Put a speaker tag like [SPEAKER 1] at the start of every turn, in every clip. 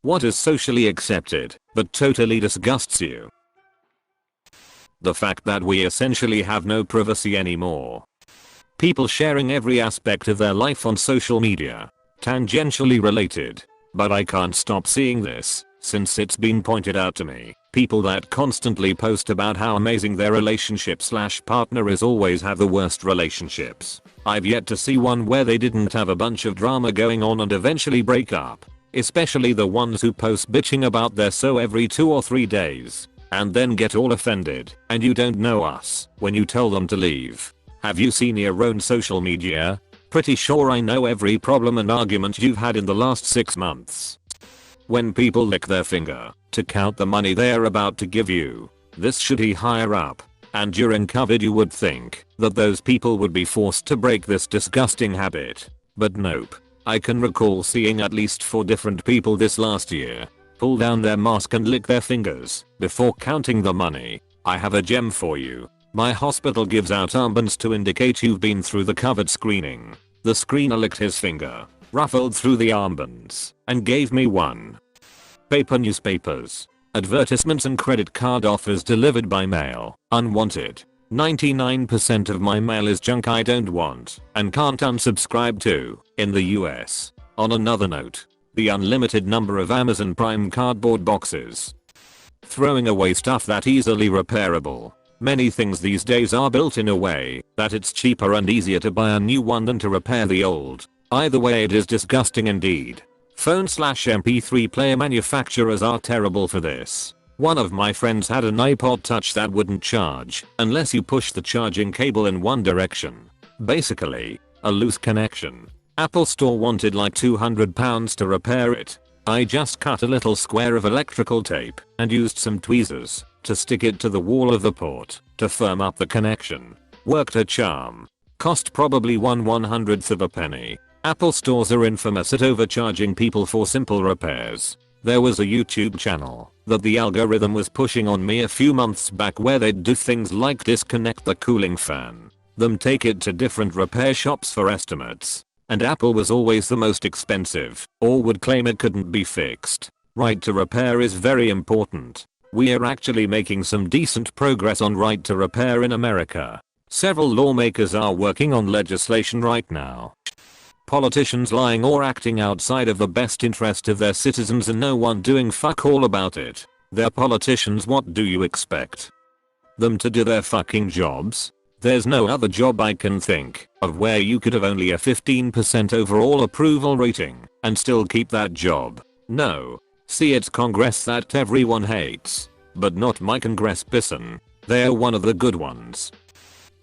[SPEAKER 1] What is socially accepted, but totally disgusts you? The fact that we essentially have no privacy anymore. People sharing every aspect of their life on social media. Tangentially related. But I can't stop seeing this, since it's been pointed out to me. People that constantly post about how amazing their relationship/partner is always have the worst relationships. I've yet to see one where they didn't have a bunch of drama going on and eventually break up. Especially the ones who post bitching about their so every 2 or 3 days. And then get all offended, and you don't know us, when you tell them to leave. Have you seen your own social media? Pretty sure I know every problem and argument you've had in the last 6 months. When people lick their finger to count the money they're about to give you, this should be higher up. And during COVID you would think that those people would be forced to break this disgusting habit. But nope. I can recall seeing at least 4 different people this last year pull down their mask and lick their fingers before counting the money. I have a gem for you. My hospital gives out armbands to indicate you've been through the COVID screening. The screener licked his finger, ruffled through the armbands, and gave me one. Paper newspapers, advertisements and credit card offers delivered by mail. Unwanted. 99% of my mail is junk I don't want and can't unsubscribe to in the US. On another note, the unlimited number of Amazon Prime cardboard boxes. Throwing away stuff that easily repairable. Many things these days are built in a way that it's cheaper and easier to buy a new one than to repair the old. Either way it is disgusting indeed. Phone/MP3 player manufacturers are terrible for this. One of my friends had an iPod Touch that wouldn't charge unless you push the charging cable in one direction. Basically, a loose connection. Apple Store wanted like £200 to repair it. I just cut a little square of electrical tape and used some tweezers to stick it to the wall of the port to firm up the connection. Worked a charm. Cost probably 1/100th of a penny. Apple stores are infamous at overcharging people for simple repairs. There was a YouTube channel that the algorithm was pushing on me a few months back where they'd do things like disconnect the cooling fan, then take it to different repair shops for estimates. And Apple was always the most expensive, or would claim it couldn't be fixed. Right to repair is very important. We are actually making some decent progress on right to repair in America. Several lawmakers are working on legislation right now. Politicians lying or acting outside of the best interest of their citizens and no one doing fuck all about it. They're politicians, what do you expect? Them to do their fucking jobs? There's no other job I can think of where you could have only a 15% overall approval rating and still keep that job. No. See, it's Congress that everyone hates. But not my congressperson. They're one of the good ones.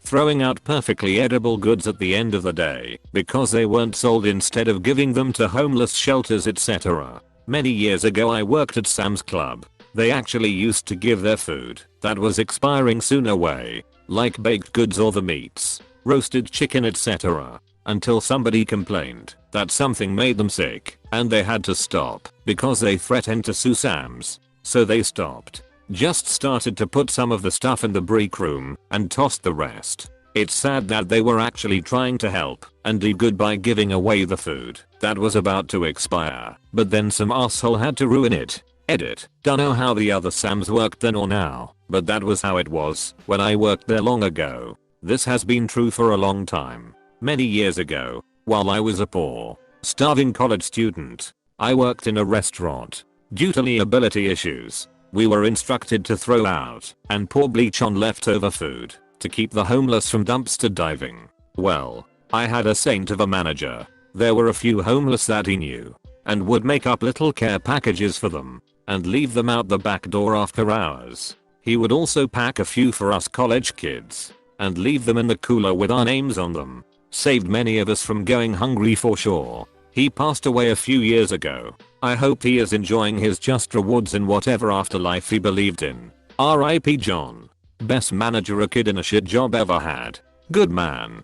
[SPEAKER 1] Throwing out perfectly edible goods at the end of the day because they weren't sold instead of giving them to homeless shelters, etc. Many years ago I worked at Sam's Club. They actually used to give their food that was expiring soon away, like baked goods or the meats, roasted chicken, etc. until somebody complained that something made them sick and they had to stop because they threatened to sue Sam's. So they stopped. Just started to put some of the stuff in the break room and tossed the rest. It's sad that they were actually trying to help and do good by giving away the food that was about to expire, but then some asshole had to ruin it. Edit. Dunno how the other Sams worked then or now, but that was how it was when I worked there long ago. This has been true for a long time. Many years ago, while I was a poor, starving college student, I worked in a restaurant. Due to liability issues, we were instructed to throw out and pour bleach on leftover food to keep the homeless from dumpster diving. Well, I had a saint of a manager. There were a few homeless that he knew and would make up little care packages for them and leave them out the back door after hours. He would also pack a few for us college kids and leave them in the cooler with our names on them. Saved many of us from going hungry for sure. He passed away a few years ago. I hope he is enjoying his just rewards in whatever afterlife he believed in. R.I.P. John. Best manager a kid in a shit job ever had. Good man.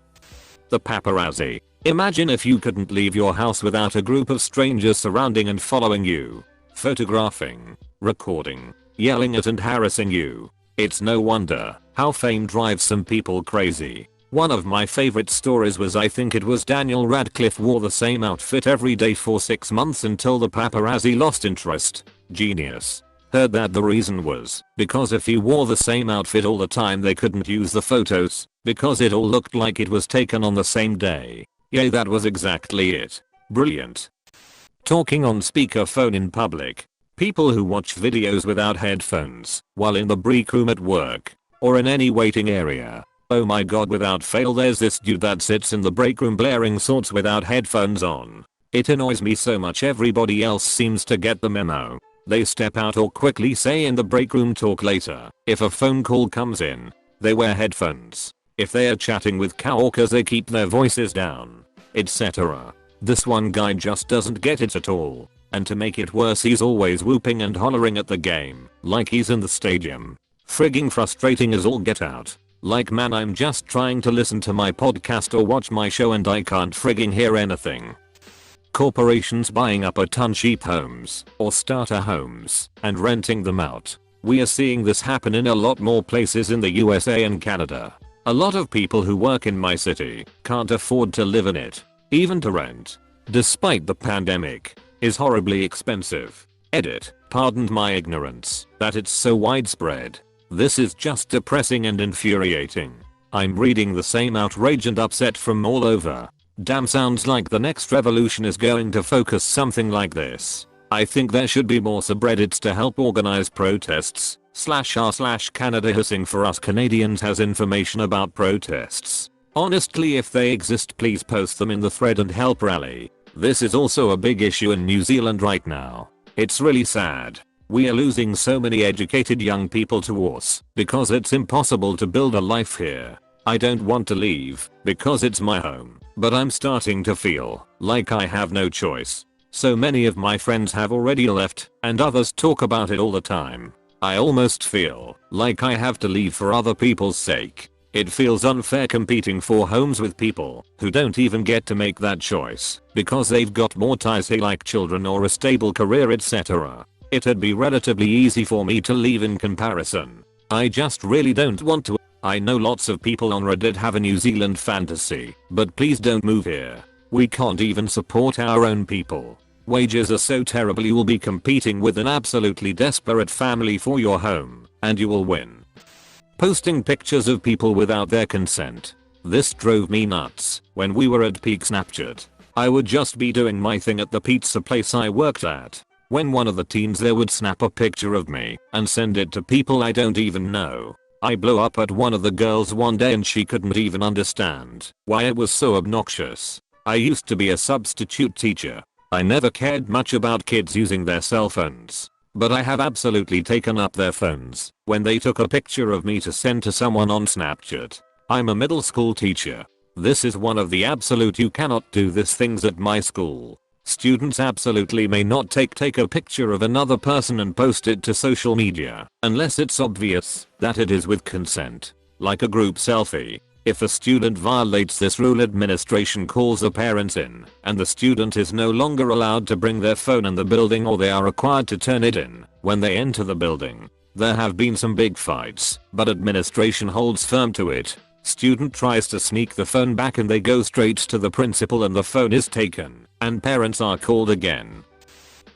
[SPEAKER 1] The paparazzi. Imagine if you couldn't leave your house without a group of strangers surrounding and following you, photographing, recording, yelling at and harassing you. It's no wonder how fame drives some people crazy. One of my favorite stories was, I think it was Daniel Radcliffe wore the same outfit every day for 6 months until the paparazzi lost interest. Genius. Heard that the reason was because if he wore the same outfit all the time they couldn't use the photos because it all looked like it was taken on the same day. Yay, that was exactly it. Brilliant. Talking on speakerphone in public. People who watch videos without headphones while in the break room at work or in any waiting area. Oh my god, without fail there's this dude that sits in the break room blaring sorts without headphones on. It annoys me so much. Everybody else seems to get the memo. They step out or quickly say in the break room talk later. If a phone call comes in, they wear headphones. If they are chatting with coworkers they keep their voices down, etc. This one guy just doesn't get it at all. And to make it worse he's always whooping and hollering at the game, like he's in the stadium. Frigging frustrating as all get out. Like, man, I'm just trying to listen to my podcast or watch my show and I can't frigging hear anything. Corporations buying up a ton cheap homes or starter homes and renting them out. We are seeing this happen in a lot more places in the USA and Canada. A lot of people who work in my city can't afford to live in it, even to rent. Despite the pandemic, is horribly expensive. Edit, pardon my ignorance, that it's so widespread. This is just depressing and infuriating. I'm reading the same outrage and upset from all over. Damn, sounds like the next revolution is going to focus something like this. I think there should be more subreddits to help organize protests. /r/Canada hissing for us Canadians has information about protests. Honestly, if they exist please post them in the thread and help rally. This is also a big issue in New Zealand right now. It's really sad. We are losing so many educated young people to wars because it's impossible to build a life here. I don't want to leave because it's my home, but I'm starting to feel like I have no choice. So many of my friends have already left and others talk about it all the time. I almost feel like I have to leave for other people's sake. It feels unfair competing for homes with people who don't even get to make that choice because they've got more ties here like children or a stable career, etc. It'd be relatively easy for me to leave in comparison. I just really don't want to. I know lots of people on Reddit have a New Zealand fantasy, but please don't move here. We can't even support our own people. Wages are so terrible, you will be competing with an absolutely desperate family for your home, and you will win. Posting pictures of people without their consent. This drove me nuts when we were at peak Snapchat. I would just be doing my thing at the pizza place I worked at, when one of the teens there would snap a picture of me and send it to people I don't even know. I blew up at one of the girls one day and she couldn't even understand why it was so obnoxious. I used to be a substitute teacher. I never cared much about kids using their cell phones, but I have absolutely taken up their phones when they took a picture of me to send to someone on Snapchat. I'm a middle school teacher. This is one of the absolute you cannot do this things at my school. Students absolutely may not take a picture of another person and post it to social media unless it's obvious that it is with consent, like a group selfie. If a student violates this rule, administration calls the parents in and the student is no longer allowed to bring their phone in the building, or they are required to turn it in when they enter the building. There have been some big fights, but administration holds firm to it. Student tries to sneak the phone back and they go straight to the principal and the phone is taken, and parents are called again.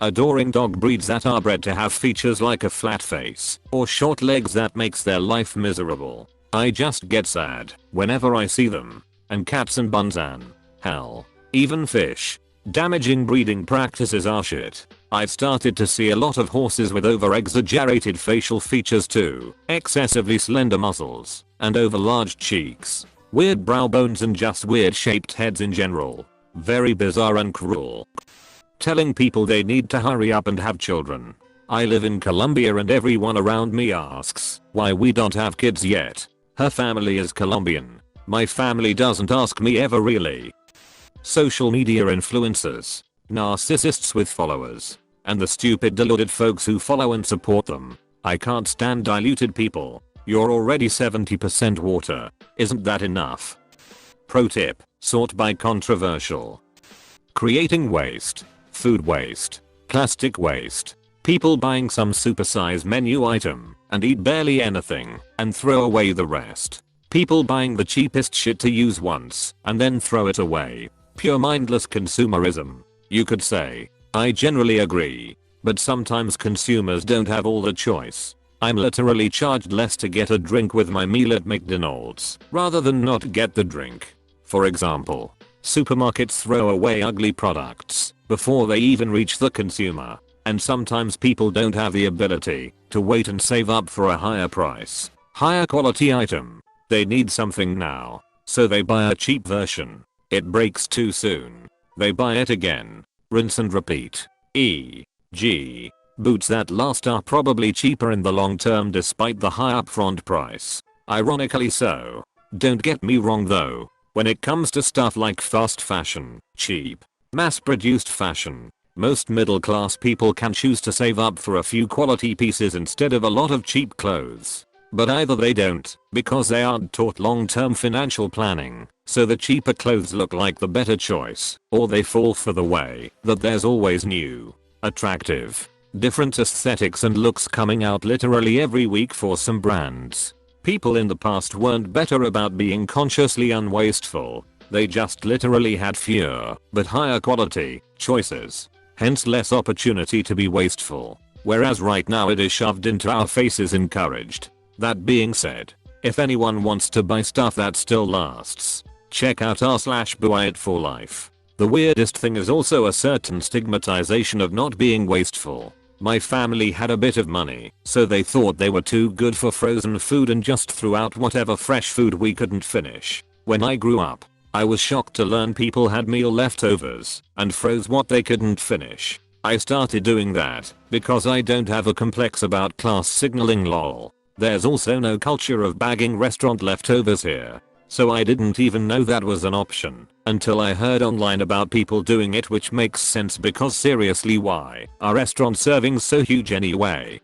[SPEAKER 1] Adoring dog breeds that are bred to have features like a flat face or short legs that makes their life miserable. I just get sad whenever I see them. And cats and buns and hell, even fish. Damaging breeding practices are shit. I've started to see a lot of horses with over-exaggerated facial features too, excessively slender muzzles, and over-large cheeks, weird brow bones and just weird shaped heads in general. Very bizarre and cruel. Telling people they need to hurry up and have children. I live in Colombia and everyone around me asks why we don't have kids yet. Her family is Colombian. My family doesn't ask me ever really. Social media influencers, narcissists with followers, and the stupid deluded folks who follow and support them. I can't stand diluted people. You're already 70% water. Isn't that enough? Pro tip, sort by controversial. Creating waste. Food waste. Plastic waste. People buying some supersize menu item and eat barely anything and throw away the rest. People buying the cheapest shit to use once and then throw it away. Pure mindless consumerism. You could say. I generally agree. But sometimes consumers don't have all the choice. I'm literally charged less to get a drink with my meal at McDonald's rather than not get the drink. For example, supermarkets throw away ugly products before they even reach the consumer. And sometimes people don't have the ability to wait and save up for a higher price, higher quality item. They need something now, so they buy a cheap version. It breaks too soon. They buy it again. Rinse and repeat. E.g. boots that last are probably cheaper in the long term despite the high upfront price. Ironically so. Don't get me wrong though. When it comes to stuff like fast fashion, cheap, mass-produced fashion, most middle-class people can choose to save up for a few quality pieces instead of a lot of cheap clothes. But either they don't, because they aren't taught long-term financial planning, so the cheaper clothes look like the better choice, or they fall for the way that there's always new, attractive, different aesthetics and looks coming out literally every week for some brands. People in the past weren't better about being consciously unwasteful. They just literally had fewer, but higher quality, choices. Hence less opportunity to be wasteful. Whereas right now it is shoved into our faces encouraged. That being said, if anyone wants to buy stuff that still lasts, check out r/buy-it-for-life. The weirdest thing is also a certain stigmatization of not being wasteful. My family had a bit of money, so they thought they were too good for frozen food and just threw out whatever fresh food we couldn't finish. When I grew up, I was shocked to learn people had meal leftovers and froze what they couldn't finish. I started doing that because I don't have a complex about class signaling lol. There's also no culture of bagging restaurant leftovers here. So I didn't even know that was an option until I heard online about people doing it, which makes sense because seriously, why are restaurant servings so huge anyway?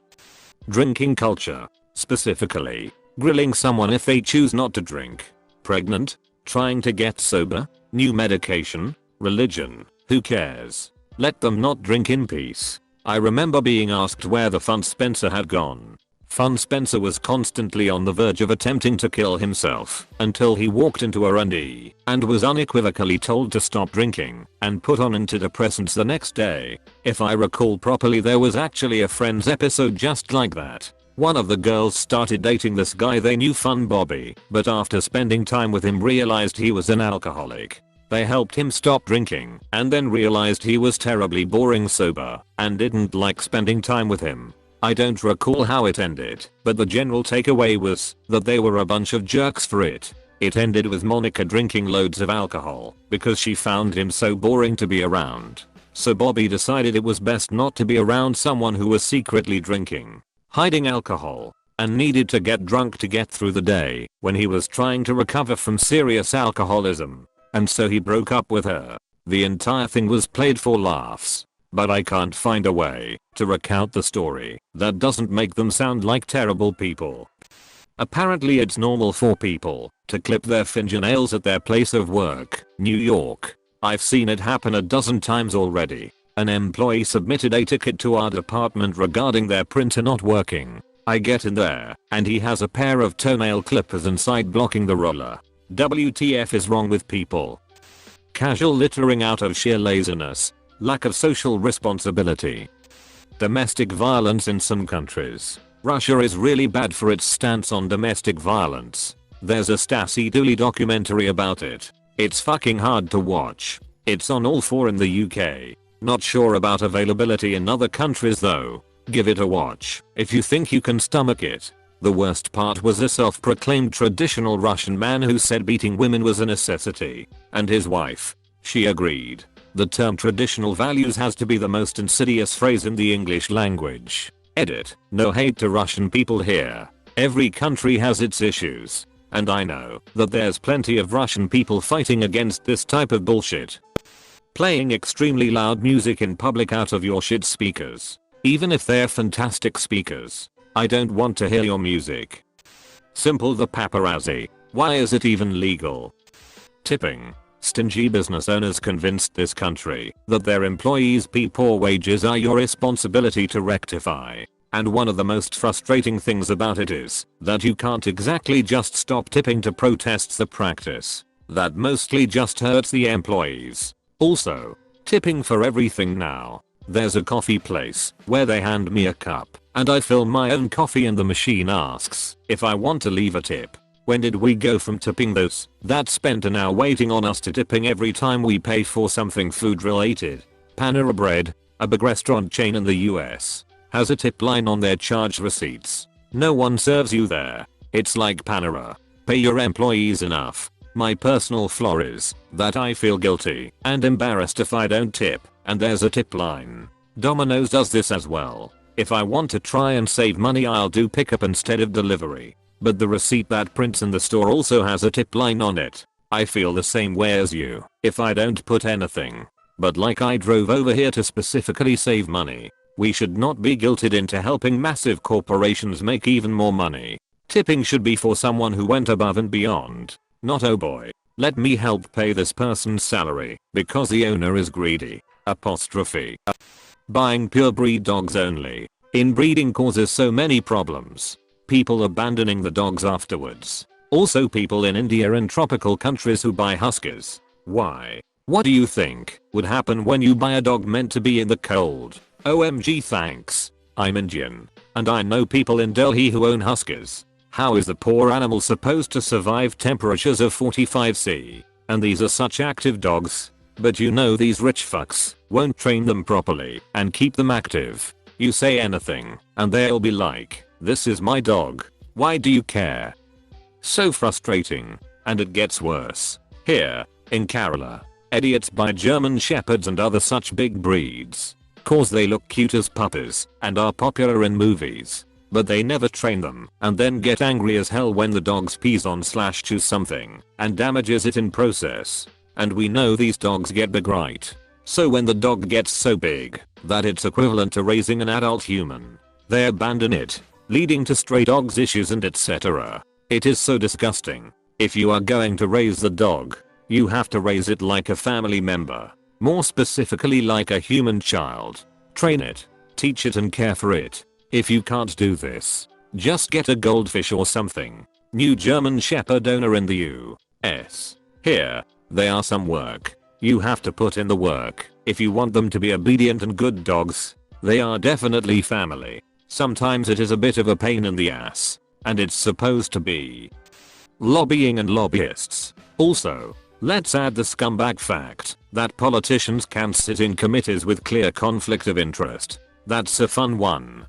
[SPEAKER 1] Drinking culture. Specifically, grilling someone if they choose not to drink. Pregnant? Trying to get sober? New medication? Religion? Who cares? Let them not drink in peace. I remember being asked where the Fun Spencer had gone. Fun Spencer was constantly on the verge of attempting to kill himself until he walked into R&D and was unequivocally told to stop drinking and put on antidepressants the next day. If I recall properly, there was actually a Friends episode just like that. One of the girls started dating this guy they knew, Fun Bobby, but after spending time with him realized he was an alcoholic. They helped him stop drinking and then realized he was terribly boring sober and didn't like spending time with him. I don't recall how it ended, but the general takeaway was that they were a bunch of jerks for it. It ended with Monica drinking loads of alcohol because she found him so boring to be around. So Bobby decided it was best not to be around someone who was secretly drinking, hiding alcohol, and needed to get drunk to get through the day when he was trying to recover from serious alcoholism. And so he broke up with her. The entire thing was played for laughs. But I can't find a way to recount the story that doesn't make them sound like terrible people. Apparently it's normal for people to clip their fingernails at their place of work, New York. I've seen it happen a dozen times already. An employee submitted a ticket to our department regarding their printer not working. I get in there, and he has a pair of toenail clippers inside blocking the roller. WTF is wrong with people? Casual littering out of sheer laziness. Lack of social responsibility. Domestic violence in some countries. Russia is really bad for its stance on domestic violence. There's a Stassi Dooley documentary about it. It's fucking hard to watch. It's on All 4 in the UK. Not sure about availability in other countries though. Give it a watch if you think you can stomach it. The worst part was a self-proclaimed traditional Russian man who said beating women was a necessity. And his wife. She agreed. The term traditional values has to be the most insidious phrase in the English language. Edit. No hate to Russian people here. Every country has its issues. And I know that there's plenty of Russian people fighting against this type of bullshit. Playing extremely loud music in public out of your shit speakers. Even if they're fantastic speakers. I don't want to hear your music. Simple the paparazzi. Why is it even legal? Tipping. Stingy business owners convinced this country that their employees' poor wages are your responsibility to rectify. And one of the most frustrating things about it is that you can't exactly just stop tipping to protest the practice. That mostly just hurts the employees. Also, tipping for everything now. There's a coffee place where they hand me a cup and I fill my own coffee and the machine asks if I want to leave a tip. When did we go from tipping those that spent an hour waiting on us to tipping every time we pay for something food related? Panera Bread, a big restaurant chain in the US, has a tip line on their charge receipts. No one serves you there. It's like Panera. Pay your employees enough. My personal flaw is that I feel guilty and embarrassed if I don't tip, and there's a tip line. Domino's does this as well. If I want to try and save money, I'll do pickup instead of delivery. But the receipt that prints in the store also has a tip line on it. I feel the same way as you if I don't put anything. But like I drove over here to specifically save money. We should not be guilted into helping massive corporations make even more money. Tipping should be for someone who went above and beyond. Not oh boy, let me help pay this person's salary because the owner is greedy. Apostrophe. Buying purebred dogs only. Inbreeding causes so many problems. People abandoning the dogs afterwards. Also people in India and tropical countries who buy huskies. Why? What do you think would happen when you buy a dog meant to be in the cold? OMG thanks. I'm Indian. And I know people in Delhi who own huskies. How is the poor animal supposed to survive temperatures of 45°C? And these are such active dogs. But you know these rich fucks won't train them properly and keep them active. You say anything and they'll be like, this is my dog. Why do you care? So frustrating. And it gets worse. Here, in Kerala, idiots buy German shepherds and other such big breeds. Cause they look cute as puppies and are popular in movies. But they never train them and then get angry as hell when the dog pees on/chews something and damages it in process. And we know these dogs get big, right? So when the dog gets so big that it's equivalent to raising an adult human, they abandon it, leading to stray dogs issues and etc. It is so disgusting. If you are going to raise the dog, you have to raise it like a family member. More specifically like a human child. Train it, teach it and care for it. If you can't do this, just get a goldfish or something. New German Shepherd owner in the US. Here, they are some work. You have to put in the work if you want them to be obedient and good dogs. They are definitely family. Sometimes it is a bit of a pain in the ass. And it's supposed to be. Lobbying and lobbyists. Also, let's add the scumbag fact that politicians can sit in committees with clear conflict of interest. That's a fun one.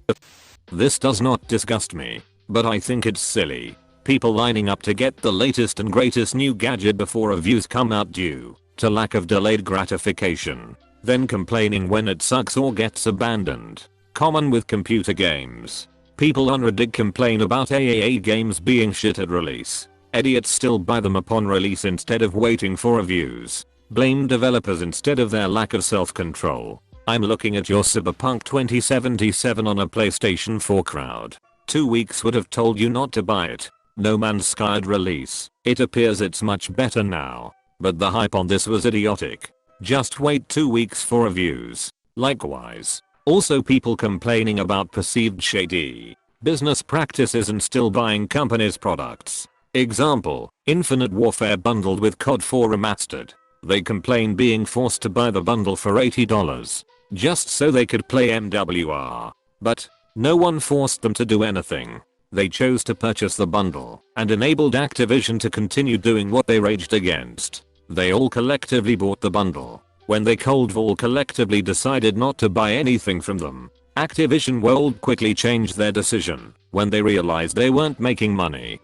[SPEAKER 1] This does not disgust me, but I think it's silly. People lining up to get the latest and greatest new gadget before reviews come out due to lack of delayed gratification. Then complaining when it sucks or gets abandoned. Common with computer games. People on Reddit complain about AAA games being shit at release. Idiots still buy them upon release instead of waiting for reviews. Blame developers instead of their lack of self-control. I'm looking at your Cyberpunk 2077 on a PlayStation 4 crowd. 2 weeks would have told you not to buy it. No Man's Sky release. It appears it's much better now. But the hype on this was idiotic. Just wait 2 weeks for reviews. Likewise. Also people complaining about perceived shady business practices and still buying companies' products. Example, Infinite Warfare bundled with COD 4 Remastered. They complain being forced to buy the bundle for $80 just so they could play MWR. But no one forced them to do anything. They chose to purchase the bundle and enabled Activision to continue doing what they raged against. They all collectively bought the bundle. When they Cold War collectively decided not to buy anything from them, Activision World quickly changed their decision when they realized they weren't making money.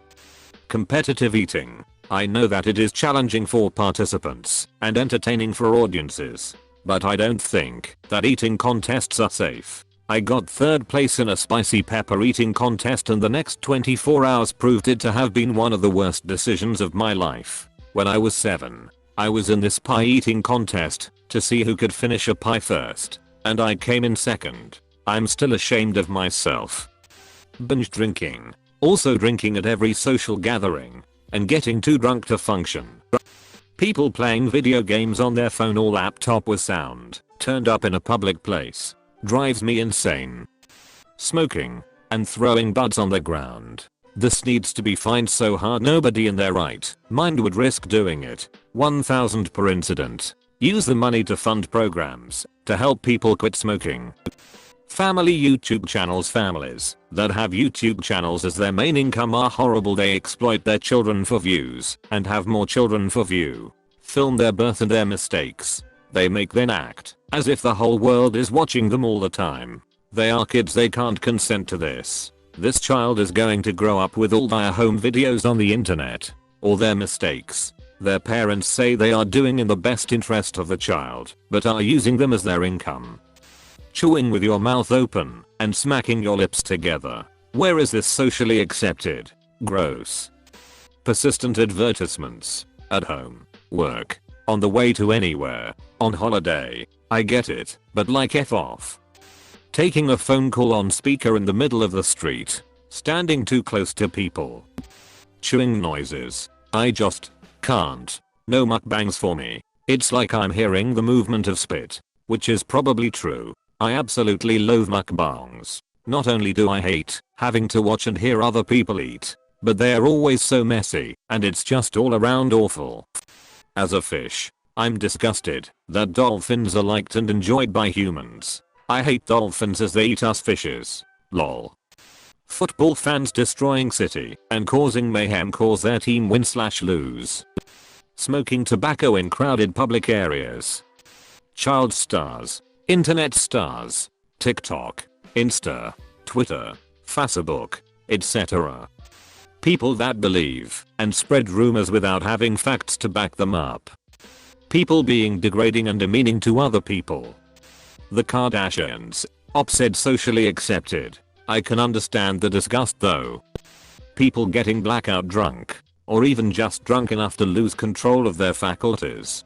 [SPEAKER 1] Competitive eating. I know that it is challenging for participants and entertaining for audiences, but I don't think that eating contests are safe. I got 3rd place in a spicy pepper eating contest and the next 24 hours proved it to have been one of the worst decisions of my life. When I was 7, I was in this pie eating contest to see who could finish a pie first, and I came in 2nd. I'm still ashamed of myself. Binge drinking. Also drinking at every social gathering and getting too drunk to function. People playing video games on their phone or laptop with sound turned up in a public place. Drives me insane. smoking, and throwing buds on the ground. This needs to be fined so hard nobody in their right mind would risk doing it. 1,000 per incident. Use the money to fund programs to help people quit smoking. Family YouTube channels. Families that have YouTube channels as their main income are horrible. They exploit their children for views and have more children for view. Film their birth and their mistakes. They make them act as if the whole world is watching them all the time. They are kids, they can't consent to this. This child is going to grow up with all their home videos on the internet. All their mistakes. Their parents say they are doing in the best interest of the child, but are using them as their income. Chewing with your mouth open and smacking your lips together. Where is this socially accepted? Gross. Persistent advertisements. At home. Work. On the way to anywhere. On holiday. I get it, but like F off. Taking a phone call on speaker in the middle of the street. Standing too close to people. Chewing noises. I just can't. No mukbangs for me. It's like I'm hearing the movement of spit. Which is probably true. I absolutely loathe mukbangs. Not only do I hate having to watch and hear other people eat, but they are always so messy, and it's just all around awful. As a fish, I'm disgusted that dolphins are liked and enjoyed by humans. I hate dolphins as they eat us fishes. Lol. Football fans destroying city and causing mayhem cause their team win/lose. Smoking tobacco in crowded public areas. Child stars. Internet stars. TikTok. Insta. Twitter. Facebook. Etc. People that believe and spread rumors without having facts to back them up. People being degrading and demeaning to other people. The Kardashians. Said socially accepted. I can understand the disgust though. People getting blackout drunk. Or even just drunk enough to lose control of their faculties.